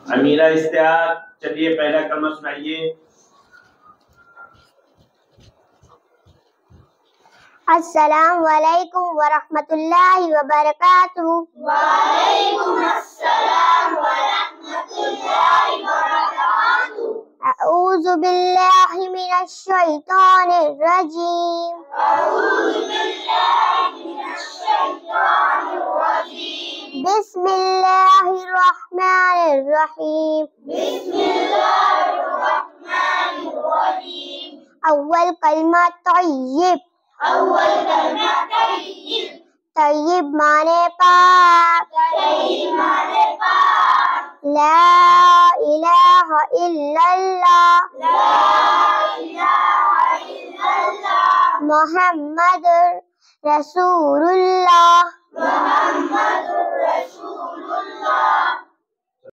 अमीरा इश्तियाक, चलिए पहला कलमा सुनाइए। अस्सलाम वालेकुम वरहमतुल्लाहि वबरकातुहू। वालेकुम अस्सलाम वरहमतुल्लाहि वबरकातुहू। अऊज़ु बिल्लाहि मिनश शैतानिर रजीम। अऊज़ु बिल्लाहि मिनश शैतानिर रजीम। बिस्मिल्लाहिर रहमानिर रहीम। बिस्मिल्लाहिर रहमानिर रहीम। अव्वल कलमा तय्यब। अव्वल कलमा तय्यब। तय्यब माने पाक। तय्यब माने पाक। ला इलाहा इल्लल्लाह। ला इलाहा इल्लल्लाह। मुहम्मदुर रसूलुल्लाह। मुहम्मद